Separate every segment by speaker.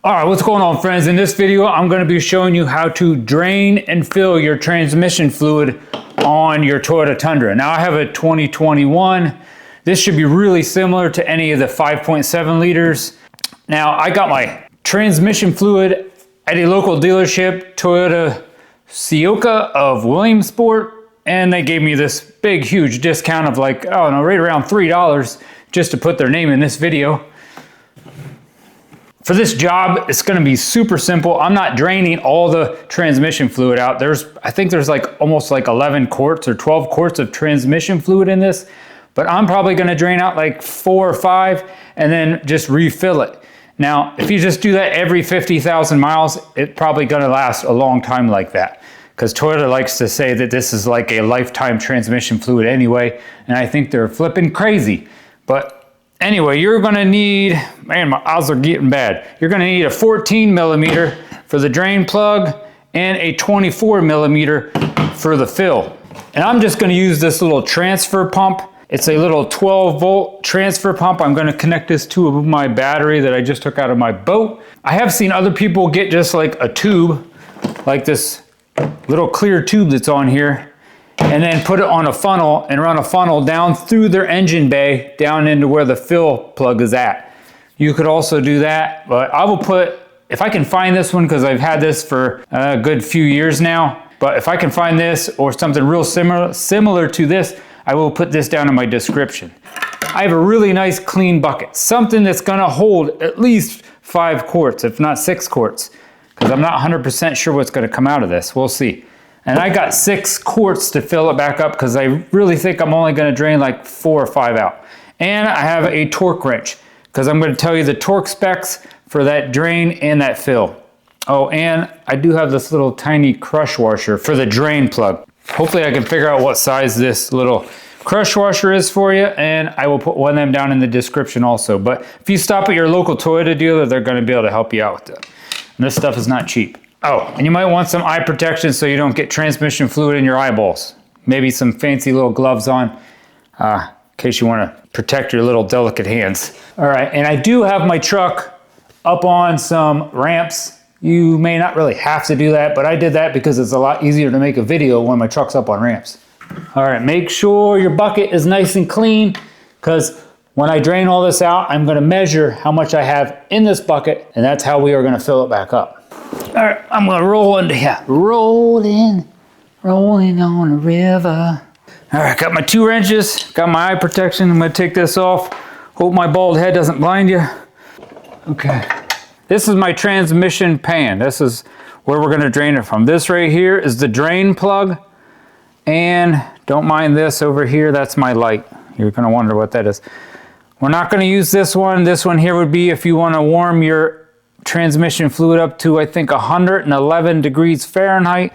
Speaker 1: All right, what's going on, friends? In this video, I'm going to be showing you how to drain and fill your transmission fluid on your Toyota Tundra. Now, I have a 2021. This should be really similar to any of the 5.7 liters. Now, I got my transmission fluid at a local dealership, Toyota Tundra of Williamsport, and they gave me this big, huge discount of like, I don't know, right around $3 just to put their name in this video. For this job, it's going to be super simple. I'm not draining all the transmission fluid out. I think there's like almost like 11 quarts or 12 quarts of transmission fluid in this, but I'm probably going to drain out like 4 or 5 and then just refill it. Now, if you just do that every 50,000 miles, it's probably going to last a long time like that, because Toyota likes to say that this is like a lifetime transmission fluid anyway, and I think they're flipping crazy. But anyway, you're gonna need, man, my eyes are getting bad. You're gonna need a 14 millimeter for the drain plug and a 24 millimeter for the fill. And I'm just gonna use this little transfer pump. It's a little 12 volt transfer pump. I'm gonna connect this to my battery that I just took out of my boat. I have seen other people get just like a tube, like this little clear tube that's on here, and then put it on a funnel and run a funnel down through their engine bay down into where the fill plug is at. You could also do that, but I will put, if I can find this one, because I've had this for a good few years now, but if I can find this or something real similar to this, I will put this down in my description. I have a really nice clean bucket, something that's gonna hold at least 5 quarts, if not 6 quarts, because I'm not 100% sure what's gonna come out of this. We'll see. And I got 6 quarts to fill it back up because I really think I'm only going to drain like 4 or 5 out. And I have a torque wrench because I'm going to tell you the torque specs for that drain and that fill. Oh, and I do have this little tiny crush washer for the drain plug. Hopefully I can figure out what size this little crush washer is for you, and I will put one of them down in the description also. But if you stop at your local Toyota dealer, they're going to be able to help you out with that. And this stuff is not cheap. Oh, and you might want some eye protection so you don't get transmission fluid in your eyeballs. Maybe some fancy little gloves on, in case you want to protect your little delicate hands. All right, and I do have my truck up on some ramps. You may not really have to do that, but I did that because it's a lot easier to make a video when my truck's up on ramps. All right, make sure your bucket is nice and clean, because when I drain all this out, I'm going to measure how much I have in this bucket, and that's how we are going to fill it back up. All right, I'm gonna roll into here. Rolling on the river. All right, got my 2 wrenches, got my eye protection. I'm gonna take this off. Hope my bald head doesn't blind you. Okay, this is my transmission pan. This is where we're gonna drain it from. This right here is the drain plug. And don't mind this over here, that's my light. You're gonna wonder what that is. We're not gonna use this one. This one here would be if you wanna warm your transmission fluid up to, I think, 111 degrees Fahrenheit.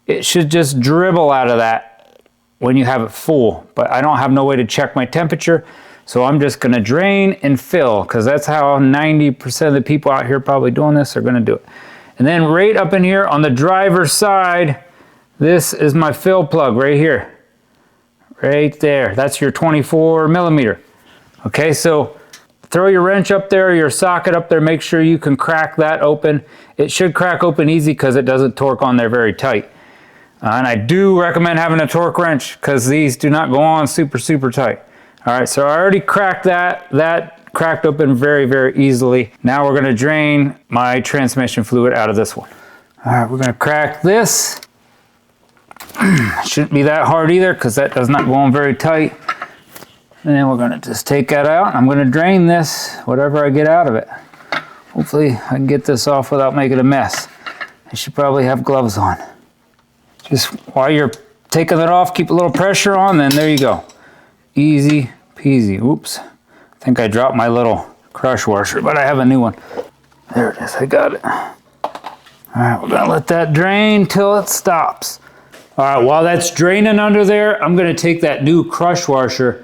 Speaker 1: It should just dribble out of that when you have it full, but I don't have no way to check my temperature, so I'm just gonna drain and fill, because that's how 90% of the people out here probably doing this are gonna do it. And then right up in here on the driver's side, this is my fill plug right here, right there. That's your 24 millimeter. Okay, so throw your wrench up there, your socket up there, make sure you can crack that open. It should crack open easy because it doesn't torque on there very tight. And I do recommend having a torque wrench because these do not go on super, super tight. All right, so I already cracked that. That cracked open very, very easily. Now we're gonna drain my transmission fluid out of this one. All right, we're gonna crack this. Shouldn't be that hard either because that does not go on very tight. And then we're gonna just take that out. I'm gonna drain this, whatever I get out of it. Hopefully I can get this off without making a mess. I should probably have gloves on. Just while you're taking it off, keep a little pressure on, then there you go. Easy peasy. Oops, I think I dropped my little crush washer, but I have a new one. There it is, I got it. All right, we're gonna let that drain till it stops. All right, while that's draining under there, I'm gonna take that new crush washer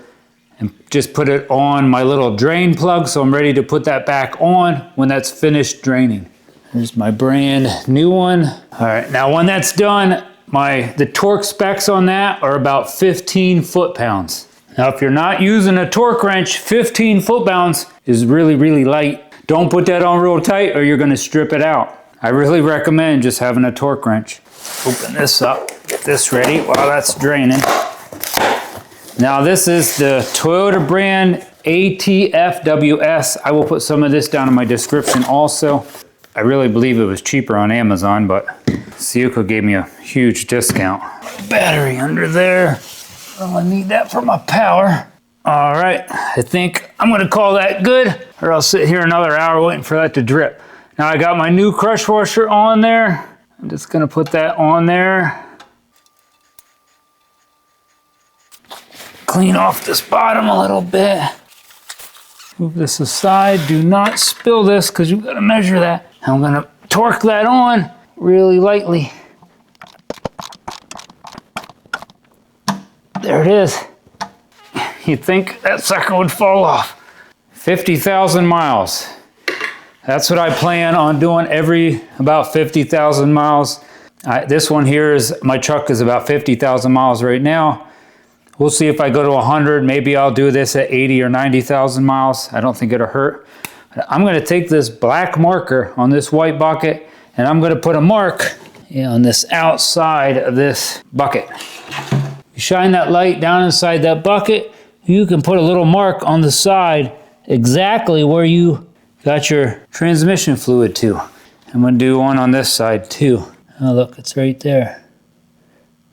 Speaker 1: and just put it on my little drain plug, so I'm ready to put that back on when that's finished draining. Here's my brand new one. All right, now when that's done, the torque specs on that are about 15 foot-pounds. Now, if you're not using a torque wrench, 15 foot-pounds is really, really light. Don't put that on real tight or you're gonna strip it out. I really recommend just having a torque wrench. Open this up, get this ready while that's draining. Now this is the Toyota brand ATFWS. I will put some of this down in my description also. I really believe it was cheaper on Amazon, but Seiko gave me a huge discount. Battery under there. I'm gonna need that for my power. All right, I think I'm gonna call that good, or I'll sit here another hour waiting for that to drip. Now I got my new crush washer on there. I'm just gonna put that on there. Clean off this bottom a little bit. Move this aside. Do not spill this because you've got to measure that. I'm gonna torque that on really lightly. There it is. You'd think that sucker would fall off. 50,000 miles. That's what I plan on doing every about 50,000 miles. This one here is, my truck is about 50,000 miles right now. We'll see if I go to 100, maybe I'll do this at 80 or 90,000 miles. I don't think it'll hurt. I'm gonna take this black marker on this white bucket and I'm gonna put a mark on this outside of this bucket. You shine that light down inside that bucket, you can put a little mark on the side exactly where you got your transmission fluid to. I'm gonna do one on this side too. Oh look, it's right there.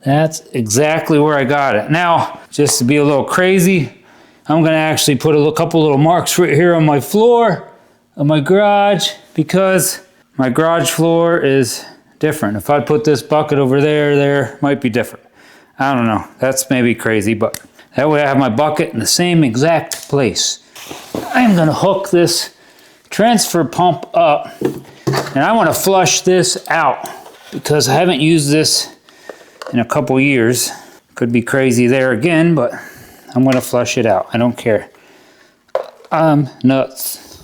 Speaker 1: That's exactly where I got it. Now, just to be a little crazy, I'm gonna actually put a couple little marks right here on my floor of my garage because my garage floor is different. If I put this bucket over there, there might be different. I don't know, that's maybe crazy, but that way I have my bucket in the same exact place. I'm gonna hook this transfer pump up and I wanna flush this out because I haven't used this in a couple years. Could be crazy there again, but I'm gonna flush it out. I don't care. I'm nuts.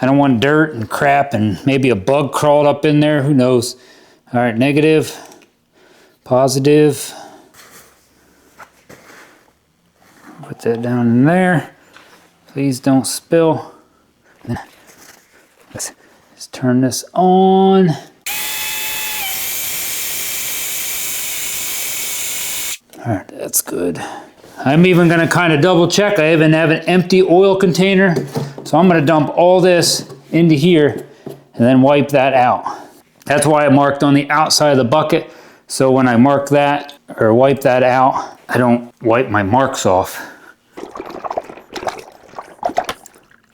Speaker 1: I don't want dirt and crap and maybe a bug crawled up in there, who knows. All right, negative, positive. Put that down in there. Please don't spill. Let's just turn this on. All right, that's good. I'm even gonna kind of double check. I even have an empty oil container. So I'm gonna dump all this into here and then wipe that out. That's why I marked on the outside of the bucket. So when I mark that or wipe that out, I don't wipe my marks off.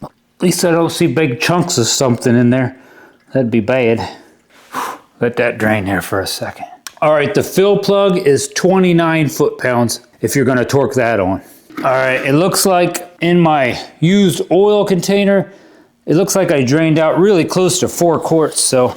Speaker 1: At least I don't see big chunks of something in there. That'd be bad. Let that drain here for a second. All right, the fill plug is 29 foot-pounds if you're gonna torque that on. All right, it looks like in my used oil container, it looks like I drained out really close to 4 quarts. So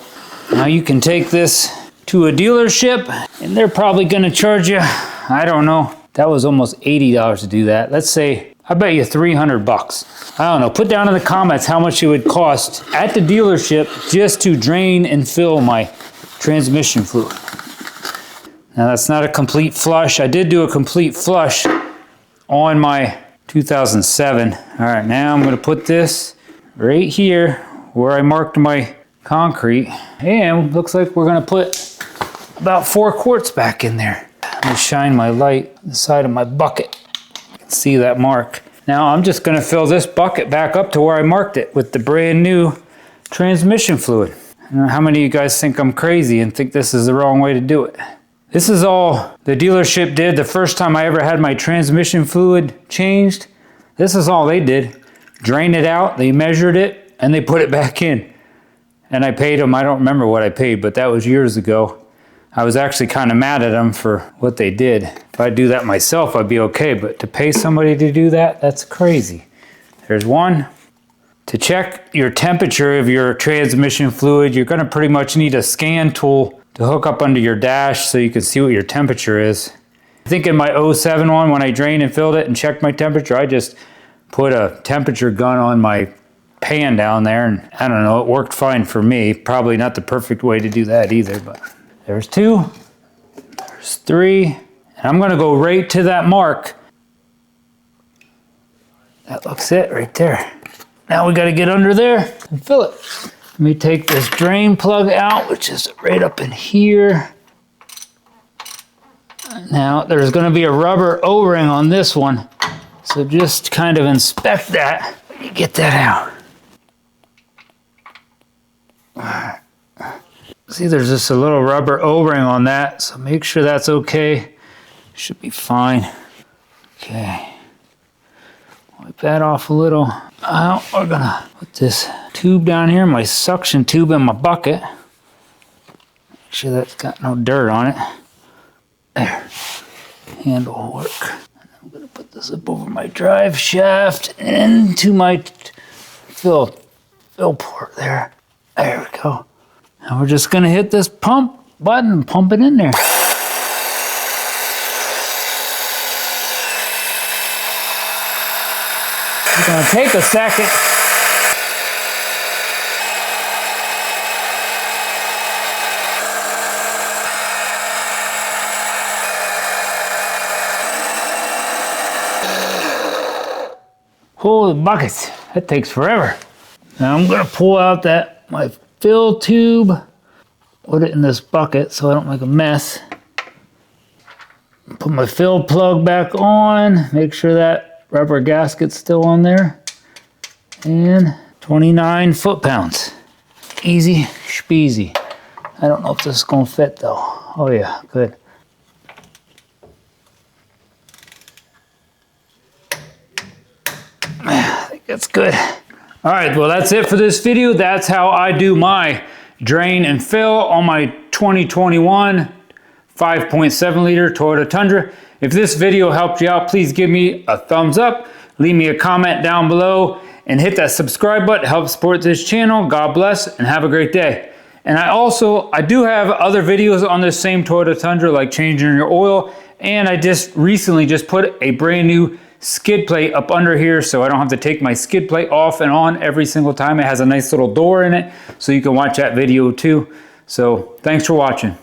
Speaker 1: now you can take this to a dealership and they're probably gonna charge you, I don't know, that was almost $80 to do that. Let's say, I bet you 300 bucks. I don't know, put down in the comments how much it would cost at the dealership just to drain and fill my transmission fluid. Now that's not a complete flush. I did do a complete flush on my 2007. All right, now I'm gonna put this right here where I marked my concrete. And looks like we're gonna put about 4 quarts back in there. Let me shine my light on the side of my bucket. You can see that mark. Now I'm just gonna fill this bucket back up to where I marked it with the brand new transmission fluid. I don't know how many of you guys think I'm crazy and think this is the wrong way to do it. This is all the dealership did the first time I ever had my transmission fluid changed. This is all they did. Drain it out, they measured it, and they put it back in. And I paid them, I don't remember what I paid, but that was years ago. I was actually kind of mad at them for what they did. If I do that myself, I'd be okay, but to pay somebody to do that, that's crazy. There's one. To check your temperature of your transmission fluid, you're gonna pretty much need a scan tool to hook up under your dash so you can see what your temperature is. I think in my 07 one, when I drained and filled it and checked my temperature, I just put a temperature gun on my pan down there, and I don't know, it worked fine for me. Probably not the perfect way to do that either, but there's 2, there's 3, and I'm gonna go right to that mark. That looks it right there. Now we got to get under there and fill it. Let me take this drain plug out, which is right up in here. Now there's going to be a rubber O-ring on this one, so just kind of inspect that when you get that out. Alright. See, there's just a little rubber O-ring on that, so make sure that's okay. Should be fine. Okay. Wipe that off a little. Now we're gonna put this tube down here, my suction tube in my bucket. Make sure that's got no dirt on it. There. Handle will work. And I'm gonna put this up over my drive shaft into my fill port there. There we go. Now we're just gonna hit this pump button and pump it in there. It's gonna take a second. Holy buckets, that takes forever. Now I'm gonna pull out my fill tube, put it in this bucket so I don't make a mess. Put my fill plug back on, make sure that rubber gasket's still on there. And 29 foot-pounds. Easy speasy. I don't know if this is gonna fit though. Oh yeah, good. I think that's good. All right, well that's it for this video. That's how I do my drain and fill on my 2021 5.7 liter Toyota Tundra. If this video helped you out, please give me a thumbs up, leave me a comment down below, and hit that subscribe button to help support this channel. God bless and have a great day. And I do have other videos on this same Toyota Tundra, like changing your oil, and I just recently put a brand new skid plate up under here so I don't have to take my skid plate off and on every single time. It has a nice little door in it, so you can watch that video too. So thanks for watching.